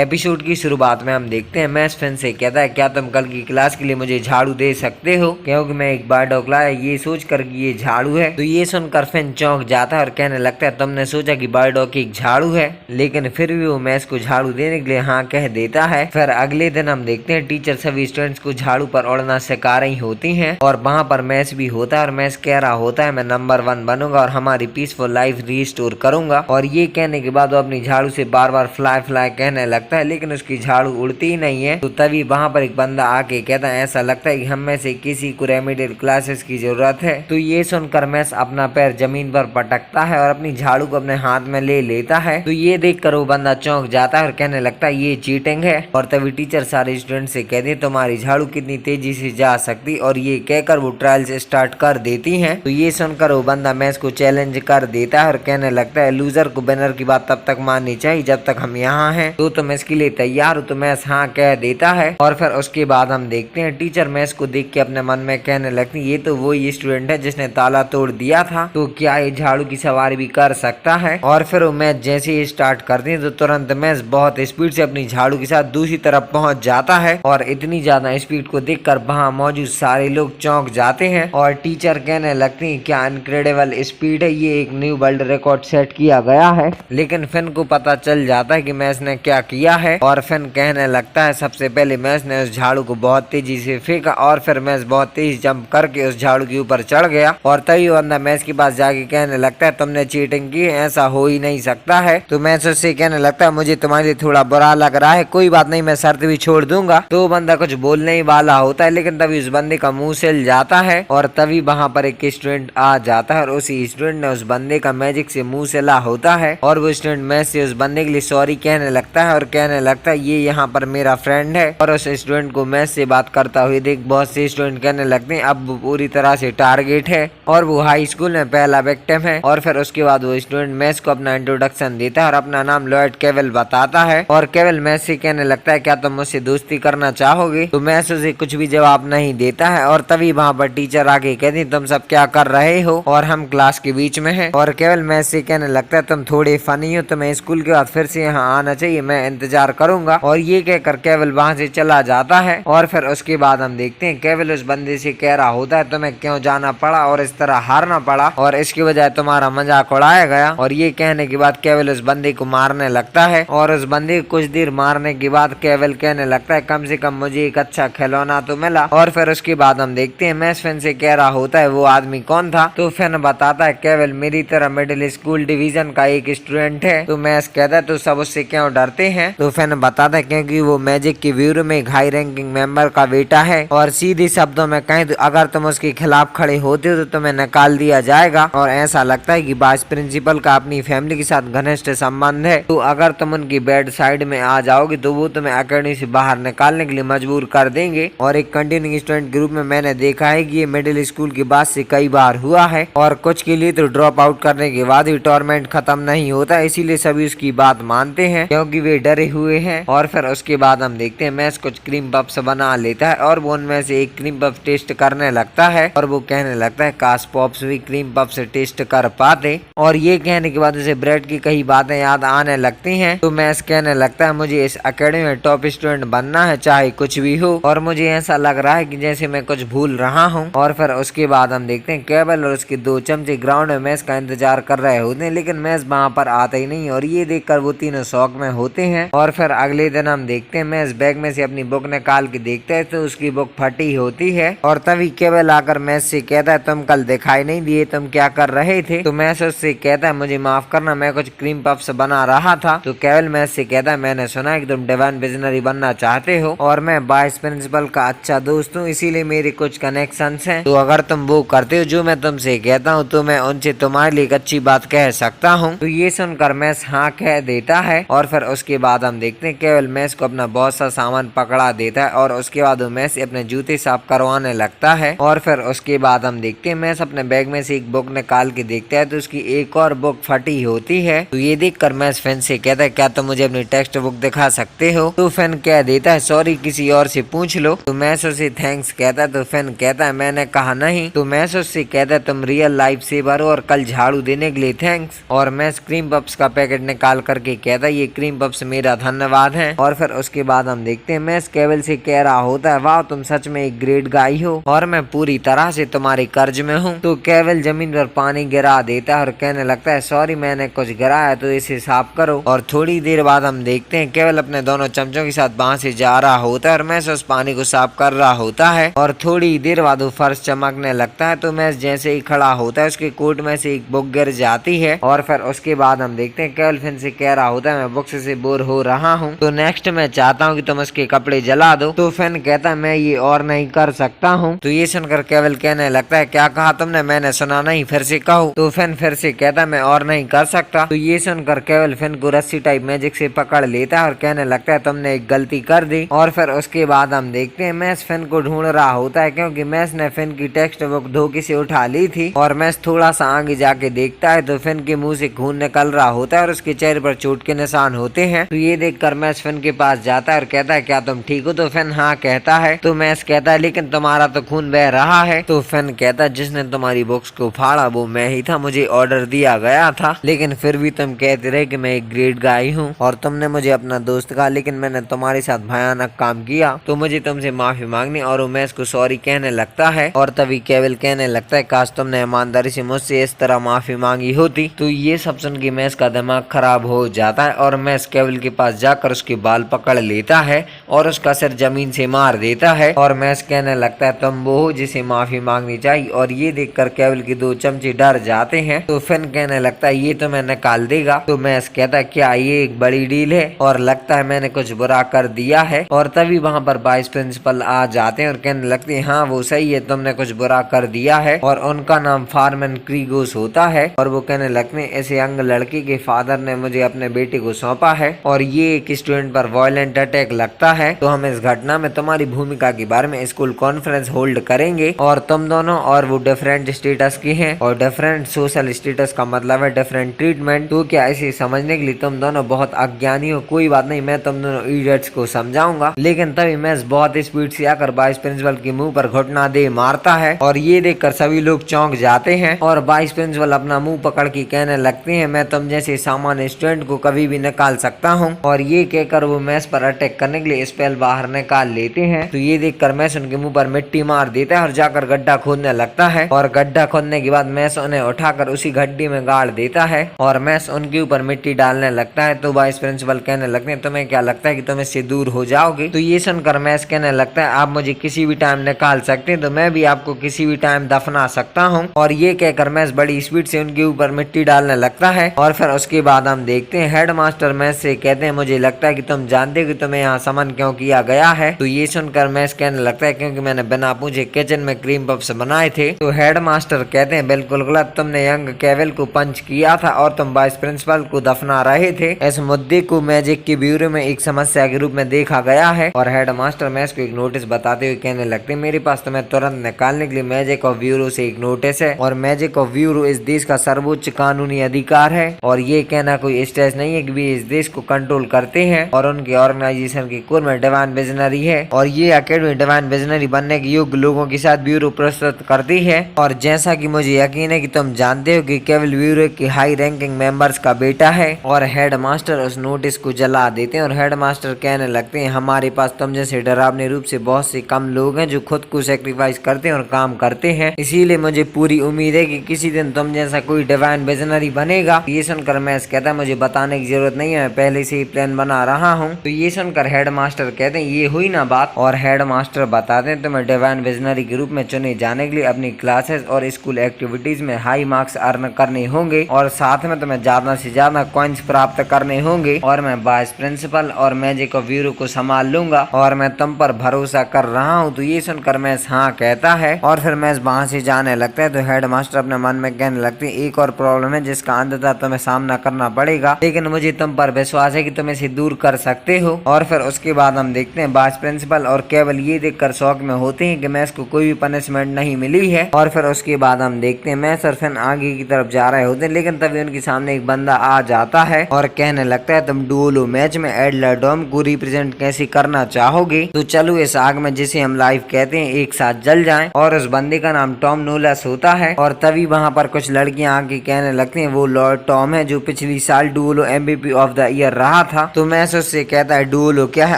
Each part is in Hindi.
एपिसोड की शुरुआत में हम देखते हैं मैथ्स फ्रेंड से कहता है क्या तुम कल की क्लास के लिए मुझे झाड़ू दे सकते हो, क्योंकि मैं एक बार डोकला है ये सोच कर कि ये झाड़ू है। तो ये सुनकर फ्रेंड चौंक जाता है और कहने लगता है तुमने सोचा कि बारडॉग एक झाड़ू है, लेकिन फिर भी वो मैथ्स को झाड़ू देने के लिए हाँ कह देता है। फिर अगले दिन हम देखते हैं टीचर सभी स्टूडेंट्स को झाड़ू पर उड़ना सिखा रही होती है और वहाँ पर मैथ्स भी होता है और मैथ्स कह रहा होता है मैं नंबर 1 बनूंगा और हमारी पीसफुल लाइफ रिस्टोर करूंगा। और ये कहने के बाद वो अपनी झाड़ू से बार बार फ्लाई फ्लाई कहने लगता है, लेकिन उसकी झाड़ू उड़ती ही नहीं है। तो तभी वहाँ पर एक बंदा आके कहता है ऐसा लगता है कि हम में से किसी को रेमेडियल क्लासेस की जरूरत है। तो ये सुनकर मैथ्स अपना पैर जमीन पर पटकता है और अपनी झाड़ू को अपने हाथ में ले लेता है। तो ये देखकर वो बंदा चौंक जाता है और कहने लगता है ये चीटिंग है। और तभी टीचर सारे स्टूडेंट से कहती है तुम्हारी झाड़ू कितनी तेजी से जा सकती, और ये कहकर वो ट्रायल्स स्टार्ट कर देती है। तो ये सुनकर वो बंदा मैथ्स को चैलेंज कर देता है और कहने लगता है लूजर को विनर की बात तब तक माननी चाहिए जब तक हम यहाँ हैं, तो तुम इसके लिए तैयार हो। तो मैथ्स हाँ कह देता है। और फिर उसके बाद हम देखते हैं टीचर मैथ्स को देख के अपने मन में कहने लगती ये तो वही स्टूडेंट है जिसने ताला तोड़ दिया था, तो क्या ये झाड़ू की सवारी भी कर सकता है। और फिर वो मैथ्स जैसे ही स्टार्ट करती है तो तुरंत मैथ्स बहुत स्पीड से अपनी झाड़ू के साथ दूसरी तरफ पहुंच जाता है और इतनी ज्यादा स्पीड को देखकर वहां मौजूद सारे लोग चौंक जाते हैं और टीचर कहने लगती है क्या इनक्रेडिबल स्पीड है, ये एक न्यू वर्ल्ड रिकॉर्ड सेट किया गया है। लेकिन फिन को पता चल जाता है कि मैथ्स ने क्या किया है और फिन कहने लगता है सबसे पहले मैथ्स ने उस झाड़ू को बहुत तेजी से फेंका और फिर मैथ्स बहुत तेज जंप करके उस झाड़ू के ऊपर चढ़ गया। और तभी वो बंदा मैथ्स के पास जाके कहने लगता है तुमने चीटिंग की, ऐसा हो ही नहीं सकता है। तो मैथ्स उससे कहने लगता है मुझे तुम्हारे लिए थोड़ा बुरा लग रहा है, कोई बात नहीं मैं शर्त भी छोड़ दूंगा। तो वो बंदा कुछ बोलने ही वाला होता है, लेकिन तभी उस बंदे का मुंह सिल जाता है और तभी वहाँ पर एक स्टूडेंट आ जाता है और उसी स्टूडेंट ने उस बंदे का मैजिक से मुंह सिला होता है और वो स्टूडेंट मैथ्स से उस बंदे के लिए सॉरी कहने लगता है और कहने लगता है ये यहाँ पर मेरा फ्रेंड है। और उस स्टूडेंट को मैथ्स से बात करता हुए देख बहुत से स्टूडेंट कहने लगते हैं अब वो पूरी तरह से टारगेट है और वो हाई स्कूल में पहला विक्टिम है। और फिर उसके बाद वो स्टूडेंट मैथ्स को अपना इंट्रोडक्शन देता है और अपना नाम लॉयड केवल बताता है और केवल मैथ्स से कहने लगता है क्या तुम मुझसे दोस्ती करना चाहोगे। तो मैथ्स उसे कुछ भी जवाब नहीं देता है और तभी वहाँ पर टीचर आके कहती तुम सब क्या कर रहे हो और हम क्लास के बीच में हैं। और केवल मैथ्स से कहने लगता है तुम थोड़े फनी हो, तुम्हें स्कूल के बाद फिर से यहाँ आना चाहिए, मैं इंतजार करूंगा। और ये कहकर केवल वहाँ से चला जाता है। और फिर उसके बाद हम देखते हैं केवल उस बंदे से कह रहा होता है तुम्हें क्यों जाना पड़ा और इस तरह हारना पड़ा और इसकी बजाय तुम्हारा मजाक उड़ाया गया। और ये कहने के बाद केवल उस बंदे को मारने लगता है और उस बंदे को कुछ देर मारने के बाद केवल कहने लगता है कम से कम मुझे एक अच्छा खिलौना तो मिला। और फिर उसके बाद हम देखते हैं मैथ्स फैन से कह रहा होता है वो आदमी कौन था। तो फैन बताता है केवल मेरी तरह मिडिल स्कूल डिवीजन का एक स्टूडेंट है। तो मैथ्स कहता है तो सब उससे क्यों डरते हैं। तो फैन बताता है क्योंकि वो मैजिक के ब्यूरो में एक हाई रैंकिंग मेंबर का बेटा है और सीधे शब्दों में कहें तो अगर तुम उसके खिलाफ खड़े होते हो तो तुम्हें निकाल दिया जाएगा। और ऐसा लगता है कि वाइस प्रिंसिपल का अपनी फैमिली के साथ घनिष्ठ संबंध है, तो अगर तुम उनकी बेड साइड में आ जाओगे तो वो तुम्हें अकेडमी से बाहर निकालने के लिए मजबूर कर देंगे। और एक कंटिन्यूइंग स्टूडेंट ग्रुप में मैंने देखा है कि ये मिडिल स्कूल के बाद से कई बार हुआ है और कुछ के लिए तो ड्रॉप आउट करने के बाद ही टॉर्मेंट खत्म नहीं होता, इसीलिए सभी उसकी बात मानते हैं क्योंकि वे डरे हुए हैं। और फिर उसके बाद हम देखते हैं मैथ्स कुछ क्रीम पफ्स बना लेता है और वो उनमें से एक क्रीम पफ टेस्ट करने लगता है और वो कहने लगता है काश पॉप्स भी क्रीम पफ से टेस्ट कर पाते। और ये कहने के बाद उसे ब्रेड की कई बातें याद आने लगती हैं। तो मैथ्स कहने लगता है मुझे इस अकेडमी में टॉप स्टूडेंट बनना है चाहे कुछ भी हो, और मुझे ऐसा लग रहा है कि जैसे मैं कुछ भूल रहा हूँ। और फिर उसके बाद हम देखते हैं केवल और उसके 2 चमचे ग्राउंड में मैथ्स का इंतजार कर रहे होते हैं, लेकिन मैथ्स वहाँ पर आता ही नहीं और ये देखकर वो तीनों शौक में होते हैं। और फिर अगले दिन हम देखते हैं मैथ्स बैग में से अपनी बुक निकाल के देखते हैं तो उसकी बुक फटी होती है और तभी केवल आकर मैथ्स से कहता है तुम कल दिखाई नहीं दिए, तुम क्या कर रहे थे। तो मैथ्स उससे कहता है मुझे माफ करना मैं कुछ क्रीम पफ्स बना रहा था। तो केवल मैथ्स से कहता है मैंने सुना है कि तुम डिवाइन विजनरी बनना चाहते हो और मैं वाइस प्रिंसिपल का अच्छा दोस्त हूँ, इसीलिए मेरे कुछ कनेक्शंस हैं, तो अगर तुम वो करते हो जो मैं तुमसे कहता हूँ तो मैं उनसे तुम्हारे लिए एक अच्छी बात कह सकता हूँ। तो ये सुनकर मैथ्स हाँ कह देता है। और फिर उसके बाद हम देखते हैं केवल मैथ्स को अपना बहुत सा सामान पकड़ा देता है और उसके बाद वो मैथ्स अपने जूते साफ करवाने लगता है। और फिर उसके बाद हम देखते हैं मैथ्स अपने बैग में से एक बुक निकाल के देखता है तो उसकी एक और बुक फटी होती है। तो ये देखकर मैथ्स फैन से कहता है क्या तुम मुझे अपनी टेक्स्ट बुक दिखा सकते हो। तो फैन कह देता है सॉरी किसी और से पूछ लो। तो मैथ्स उसे थैंक्स कहता है। तो फैन कहता है मैंने कहा नहीं। तो मैथ्स उससे कहता है तुम रियल लाइफ सेवर हो और कल झाड़ू देने के लिए थैंक्स। और मैथ्स क्रीम पफ्स का पैकेट निकाल करके कहता है ये क्रीम पफ्स मेरा हमेशा धन्यवाद है। और फिर उसके बाद हम देखते हैं मैस केवल से कह रहा होता है, वाह तुम सच में एक ग्रेट गाय हो और मैं पूरी तरह से तुम्हारे कर्ज में हूँ। तो केवल जमीन पर पानी गिरा देता है और कहने लगता है, सॉरी मैंने कुछ गिराया तो इसे साफ करो। और थोड़ी देर बाद हम देखते हैं केवल अपने दोनों चमचों के साथ वहाँ से जा रहा होता है और मैस उस पानी को साफ कर रहा होता है। और थोड़ी देर बाद वो फर्श चमकने लगता है। तो मैस जैसे ही खड़ा होता है उसके कोट में से एक बुक गिर जाती है। और फिर उसके बाद हम देखते हैं केवल फिन से कह रहा होता है, मैं बुक से बोर हो रहा हूँ तो नेक्स्ट मैं चाहता हूँ कि तुम उसके कपड़े जला दो। तो फिन कहता है, मैं ये और नहीं कर सकता हूँ। तो ये सुनकर केवल कहने लगता है, क्या कहा तुमने? मैंने सुना नहीं, फिर से कहो। तो फिन फिर से कहता है, मैं और नहीं कर सकता। तो ये सुनकर केवल फिन को रस्सी टाइप मैजिक से पकड़ लेता है और कहने लगता है, तुमने एक गलती कर दी। और फिर उसके बाद हम देखते हैं मैस फिन को ढूंढ रहा होता है क्योंकि मैस ने फिन की टेक्स्ट बुक धोखे से उठा ली थी। और मैस थोड़ा सा आगे जाके देखता है तो फिन के मुंह से खून निकल रहा होता है और उसके चेहरे पर चोट के निशान होते हैं। तो ये देखकर मैस फिन के पास जाता है और कहता है, क्या तुम ठीक हो? तो फिन हाँ कहता है। तो मैस कहता है, लेकिन तुम्हारा तो खून बह रहा है। तो फिन कहता है, जिसने तुम्हारी बुक्स को फाड़ा वो मैं ही था, मुझे ऑर्डर दिया गया था, लेकिन फिर भी तुम कहते रहे कि मैं एक ग्रेट गाय हूँ और तुमने मुझे अपना दोस्त कहा, लेकिन मैंने तुम्हारे साथ भयानक काम किया तो मुझे तुमसे माफी मांगनी। और वो मैस को सॉरी कहने लगता है और तभी केवल कहने लगता है, काश तुमने ईमानदारी से मुझसे इस तरह माफी मांगी होती। तो ये सब सुन के मैस का दिमाग खराब हो जाता है और मैस केवल के पास जाकर उसके बाल पकड़ लेता है और उसका सिर जमीन से मार देता है। और मैस कहने लगता है, तुम वो हो जिसे माफी मांगनी चाहिए। और ये देखकर केवल के दो चमचे डर जाते हैं। तो फिन कहने लगता है, ये तो मैं निकाल देगा। तो मैस कहता है, क्या ये एक बड़ी डील है और लगता है मैंने कुछ बुरा कर दिया है। और तभी वहाँ पर वाइस प्रिंसिपल आ जाते हैं और कहने लगते हैं, हाँ वो सही है, तुमने कुछ बुरा कर दिया है। और उनका नाम फारमैन क्रीगोस होता है। और वो कहने लगते हैं, ऐसे यंग लड़की के फादर ने मुझे अपने बेटे को सौंपा है और ये एक स्टूडेंट पर वायलेंट अटैक लगता है, तो हम इस घटना में तुम्हारी भूमिका के बारे में स्कूल कॉन्फ्रेंस होल्ड करेंगे। और तुम दोनों और वो डिफरेंट स्टेटस के हैं और डिफरेंट सोशल स्टेटस का मतलब है डिफरेंट ट्रीटमेंट। तो क्या इसे समझने के लिए तुम दोनों बहुत अज्ञानी हो? कोई बात नहीं, मैं तुम दोनों इडियट्स को समझाऊंगा। लेकिन तभी मैस बहुत स्पीड से आकर वाइस प्रिंसिपल के मुंह पर घुटना दे मारता है और ये देखकर सभी लोग चौंक जाते हैं। और वाइस प्रिंसिपल अपना मुंह पकड़ के कहने लगते हैं, मैं तुम जैसे सामान्य स्टूडेंट को कभी भी निकाल सकता हूँ। और ये कहकर वो मैस पर अटैक करने के लिए स्पेल बाहर निकाल लेते हैं। तो ये देखकर मैस उनके मुंह पर मिट्टी मार देता है और जाकर गड्ढा खोदने लगता है। और गड्ढा खोदने के बाद मैस उन्हें उठाकर उसी गड्ढे में गाड़ देता है और मैस उनके ऊपर मिट्टी डालने लगता है। तो वाइस प्रिंसिपल कहने लगते हैं, तुम्हें क्या लगता है कि तुम इससे दूर हो जाओगे? तो ये सुनकर मैस कहने लगता है, आप मुझे किसी भी टाइम निकाल सकते हैं तो मैं भी आपको किसी भी टाइम दफना सकता हूँ। और ये कहकर मैस बड़ी स्पीड से उनके ऊपर मिट्टी डालने लगता है। और फिर उसके बाद हम देखते हैं हेडमास्टर मैस से कहते हैं, मुझे लगता है कि तुम जानते हो कि तुम्हें यहाँ समन क्यों किया गया है। तो ये सुनकर मैस कहने लगता है, क्योंकि मैंने बिना पूछे किचन में क्रीम पफ्स बनाए थे। तो हेडमास्टर कहते हैं, बिल्कुल गलत, तुमने यंग केवल को पंच किया था और तुम वाइस प्रिंसिपल को दफना रहे थे। इस मुद्दे को मैजिक के ब्यूरो में एक समस्या के रूप में देखा गया है। और हेडमास्टर मैस को एक नोटिस बताते हुए कहने लगते हैं, मेरे पास तुम्हें तुरंत निकालने के लिए मैजिक ऑफ ब्यूरो से एक नोटिस है। और मैजिक ऑफ ब्यूरो इस देश का सर्वोच्च कानूनी अधिकार है और ये कहना कोई स्टेज नहीं है कि वे इस देश को कंट्रोल करते हैं और उनके ऑर्गेनाइजेशन की कोर में डिवाइन विजनरी है और ये अकेडमी डिवाइन विजनरी बनने के योग्य लोगों के साथ ब्यूरो प्रस्तुत करती है। और जैसा कि मुझे यकीन है कि तुम जानते हो कि केवल ब्यूरो के हाई रैंकिंग मेंबर्स का बेटा है। और हेडमास्टर उस नोटिस को जला देते हैं और हेडमास्टर कहने लगते हैं, हमारे पास तुम जैसे डरावने रूप से बहुत से कम लोग हैं जो खुद को सेक्रीफाइस करते हैं और काम करते हैं, इसीलिए मुझे पूरी उम्मीद है कि किसी दिन तुम जैसा कोई डिवाइन विजनरी बनेगा। ये सुनकर मैस कहता है, मुझे बताने की जरूरत नहीं है, मैं पहले से ही प्लान बना रहा हूँ। तो ये सुनकर हेडमास्टर कहते हैं, ये हुई ना बात। और हेडमास्टर बताते हैं, तुम्हें डिवाइन विजनरी के रूप में चुने जाने के लिए अपनी क्लासेस और स्कूल एक्टिविटीज में हाई मार्क्स अर्न करने होंगे और साथ में तुम्हें ज्यादा से ज्यादा कॉइन्स प्राप्त करने होंगे। और मैं वाइस प्रिंसिपल और मैजिक ऑफ ब्यूरो को संभाल लूंगा और मैं तुम पर भरोसा कर रहा हूँ। तो ये सुनकर मैस हाँ कहता है और फिर मैस वहाँ से जाने लगता है। तो हेडमास्टर अपने मन में कहने लगते हैं, एक और प्रॉब्लम है जिसका अंततः तुम्हें सामना करना पड़ेगा, लेकिन मुझे तुम पर विश्वास है कि तुम इसे दूर कर सकते हो। और फिर उसके बाद हम देखते हैं वाइस प्रिंसिपल और केवल ये देखकर शौक में होते हैं कि मैस को कोई भी पनिशमेंट नहीं मिली है। और फिर उसके बाद हम देखते हैं मैस और फिन आगे की तरफ जा रहे होते हैं, लेकिन तभी उनके सामने एक बंदा आ जाता है और कहने लगता है, तुम डुओलो मैच में एडलर डोम को रिप्रेजेंट कैसे करना चाहोगे? तो चलो इस आग में जिसे हम लाइव कहते हैं एक साथ जल जाएं। और उस बंदे का नाम टॉम नोलस होता है। और तभी वहाँ पर कुछ लड़कियां आके कहने लगती हैं, वो लॉर्ड टॉम है जो पिछली साल डुओलो MVP ऑफ द ईयर रहा रहा था। तो मैस उससे कहता है डुओलो क्या है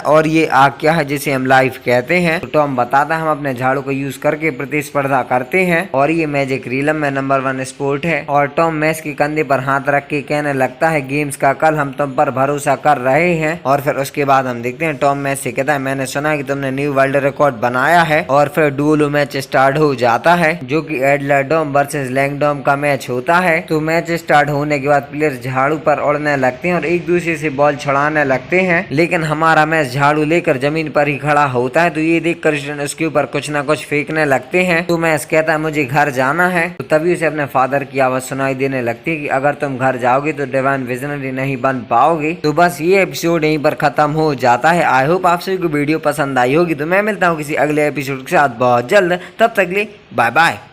और ये आग क्या है जिसे हम लाइफ कहते हैं। तो टॉम बताता है हम अपने झाड़ू को यूज करके प्रतिस्पर्धा करते हैं और ये मैजिक रिलम में नंबर 1 स्पोर्ट है। और टॉम मैस के कंधे पर हाथ रख के कहने लगता है गेम्स का कल हम तुम पर भरोसा कर रहे हैं। और फिर उसके बाद हम देखते हैं टॉम मैस से कहता है मैंने सुना है कि तुमने न्यू वर्ल्ड रिकॉर्ड बनाया है। और फिर डुओलो मैच स्टार्ट हो जाता है जो कि एडलरडोम वर्सेस लैंगडोम का मैच होता है। तो मैच स्टार्ट होने के बाद प्लेयर झाड़ू पर उड़ने लगते हैं और एक दूसरे से बॉल छड़ाने लगते हैं, लेकिन हमारा मैच झाड़ू लेकर जमीन पर ही खड़ा होता है। तो ये देखकर उसके ऊपर कुछ ना कुछ फेंकने लगते हैं। तो मैच कहता है मुझे घर जाना है। तो तभी उसे अपने फादर की आवाज सुनाई देने लगती है कि अगर तुम घर जाओगे तो डिवाइन विजनरी नहीं बन पाओगे। तो बस ये एपिसोड यहीं पर खत्म हो जाता है। आई होप आप सभी को वीडियो पसंद आई होगी। तो मैं मिलता हूँ किसी अगले एपिसोड के साथ बहुत जल्द, तब तक के लिए बाय बाय।